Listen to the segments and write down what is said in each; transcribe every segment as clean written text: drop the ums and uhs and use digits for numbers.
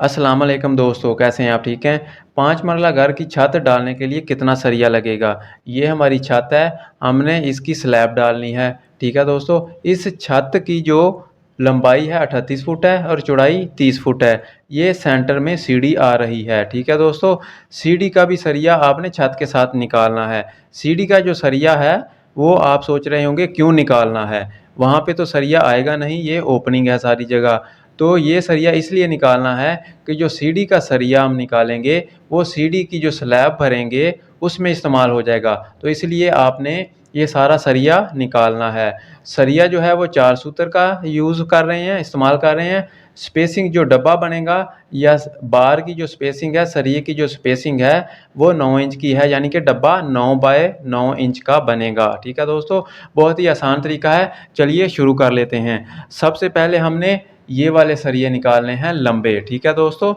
अस्सलाम वालेकुम दोस्तों, कैसे हैं आप? ठीक हैं? 5 मरला घर की छत डालने के लिए कितना सरिया लगेगा? ये हमारी छत है, हमने इसकी स्लैब डालनी है। ठीक है दोस्तों? इस छत की जो लंबाई है 38 फुट है और चौड़ाई 30 फुट है। ये सेंटर में सीढ़ी आ रही है। ठीक है दोस्तों? सीढ़ी का भी सरिया आपने छत के साथ निकालना है। सीढ़ी का जो सरिया है, वो आप सोच रहे होंगे क्यों निकालना है? वहाँ पे तो सरिया आएगा नहीं, ये ओपनिंग है सारी जगह। तो ये सरिया इसलिए निकालना है कि जो सीढ़ी का सरिया हम निकालेंगे वो सीढ़ी की जो स्लैब भरेंगे उसमें इस्तेमाल हो जाएगा। तो इसलिए आपने ये सारा सरिया निकालना है। सरिया जो है वो 4 सूत्र का यूज़ कर रहे हैं, इस्तेमाल कर रहे हैं। स्पेसिंग जो डब्बा बनेगा या बार की जो स्पेसिंग है, सरिये की जो स्पेसिंग है वो 9 इंच की है, यानी कि डब्बा 9 बाय 9 इंच का बनेगा। ठीक है दोस्तों? बहुत ही आसान तरीका है। चलिए शुरू कर लेते हैं। सबसे पहले हमने ये वाले सरिये निकालने हैं लंबे। ठीक है दोस्तों?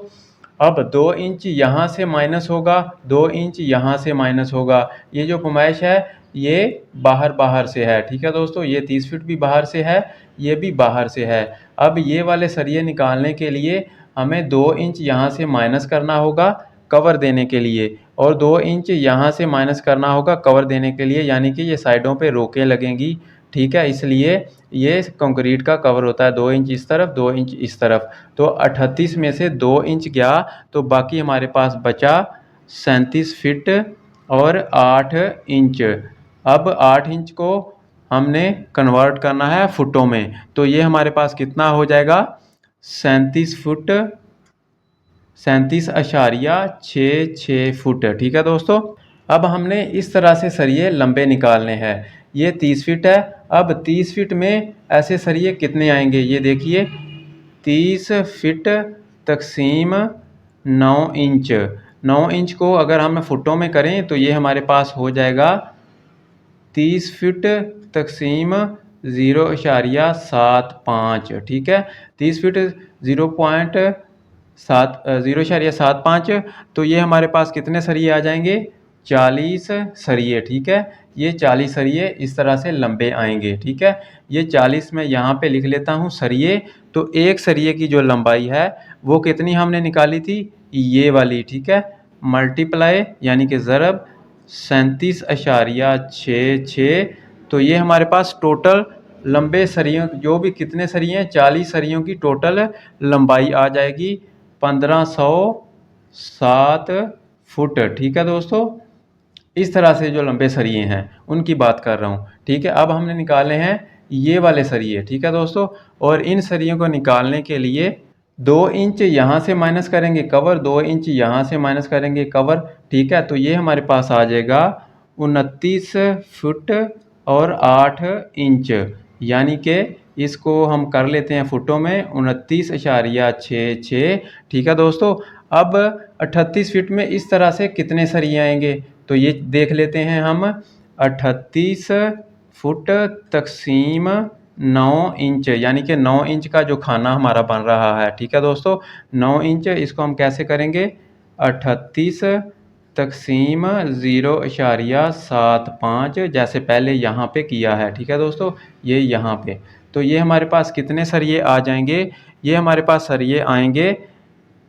अब 2 इंच यहाँ से माइनस होगा, 2 इंच यहाँ से माइनस होगा। ये जो पैमाइश है ये बाहर से है। ठीक है दोस्तों? ये 30 फीट भी बाहर से है, ये भी बाहर से है। अब ये वाले सरिये निकालने के लिए हमें 2 इंच यहाँ से माइनस करना होगा कवर देने के लिए, और 2 इंच यहाँ से माइनस करना होगा कवर देने के लिए, यानी कि ये साइडों पे रोकें लगेंगी। ठीक है? इसलिए ये कंक्रीट का कवर होता है 2 इंच इस तरफ, 2 इंच इस तरफ। तो 38 में से 2 इंच गया तो बाकी हमारे पास बचा 37 फीट और 8 इंच। अब 8 इंच को हमने कन्वर्ट करना है फुटों में, तो ये हमारे पास कितना हो जाएगा? 37 फुट 37.66 फुट। ठीक है दोस्तों? अब हमने इस तरह से सरिये लंबे निकालने हैं। ये 30 फीट है। अब 30 फीट में ऐसे सरिये कितने आएंगे ये देखिए। 30 फीट तकसीम 9 इंच। 9 इंच को अगर हम फुटों में करें तो ये हमारे पास हो जाएगा 30 फीट तकसीम 0.75। ठीक है? 30 फीट 0.75, तो ये हमारे पास कितने सरिये आ जाएंगे? 40 सरिये। ठीक है? ये 40 सरिये इस तरह से लंबे आएंगे। ठीक है? ये 40 मैं यहाँ पे लिख लेता हूँ सरिये। तो एक सरिये की जो लंबाई है वो कितनी हमने निकाली थी? ये वाली। ठीक है? मल्टीप्लाई यानी कि ज़रब 37.66। तो ये हमारे पास टोटल लंबे सरियों जो भी कितने सरिये हैं, 40 सरियों की टोटल लंबाई आ जाएगी 1507 फुट। ठीक है दोस्तों? इस तरह से जो लंबे सरिये हैं उनकी बात कर रहा हूँ। ठीक है? अब हमने निकाले हैं ये वाले सरिये। ठीक है दोस्तों? और इन सरियों को निकालने के लिए 2 इंच यहाँ से माइनस करेंगे कवर, 2 इंच यहाँ से माइनस करेंगे कवर। ठीक है? तो ये हमारे पास आ जाएगा 29 फुट और 8 इंच, यानी कि इसको हम कर लेते हैं फुटों में 29.66। ठीक है दोस्तों? अब 38 फीट में इस तरह से कितने सरिये आएंगे तो ये देख लेते हैं हम। 38 फुट तकसीम 9 इंच, यानी कि 9 इंच का जो खाना हमारा बन रहा है। ठीक है दोस्तों? 9 इंच, इसको हम कैसे करेंगे? 38 तकसीम 0.75 जैसे पहले यहाँ पे किया है। ठीक है दोस्तों? ये यहाँ पे, तो ये हमारे पास कितने सरिये आ जाएंगे? ये हमारे पास सरिये आएंगे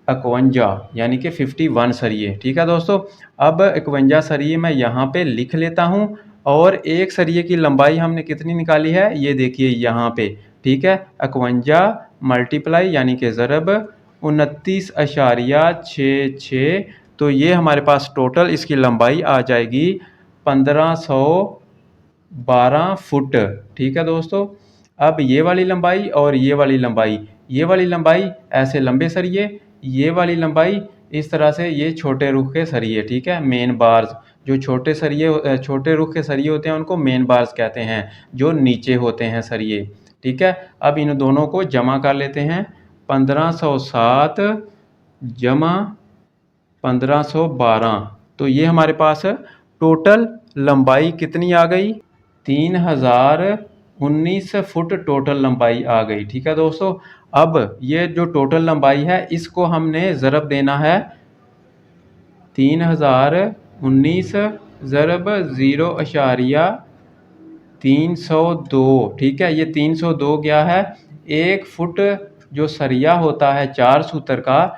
51, यानी कि 51 सरिये। ठीक है दोस्तों? अब 51 सरिये मैं यहाँ पे लिख लेता हूँ, और एक सरिये की लंबाई हमने कितनी निकाली है ये देखिए यहाँ पे। ठीक है? 51 मल्टीप्लाई यानी कि ज़रब 29.66, तो ये हमारे पास टोटल इसकी लंबाई आ जाएगी 1512 फुट। ठीक है दोस्तों? अब ये वाली लंबाई और ये वाली लंबाई, ये वाली लंबाई ऐसे लंबे सरिये, ये वाली लंबाई इस तरह से ये छोटे रुख के सरिये। ठीक है? मेन बार्स, जो छोटे सरिये छोटे रुख के सरिये होते हैं उनको मेन बार्स कहते हैं, जो नीचे होते हैं सरिये। ठीक है? अब इन दोनों को जमा कर लेते हैं। 1507 जमा 1512, तो ये हमारे पास टोटल लंबाई कितनी आ गई? 3019 फुट टोटल लंबाई आ गई। ठीक है दोस्तों? अब ये जो टोटल लंबाई है इसको हमने ज़रब देना है 3019 ज़रब 0.302। ठीक है? ये 302 क्या है? 1 फुट जो सरिया होता है 4 सूत्र का,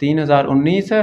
3019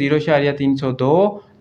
0.302،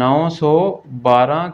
912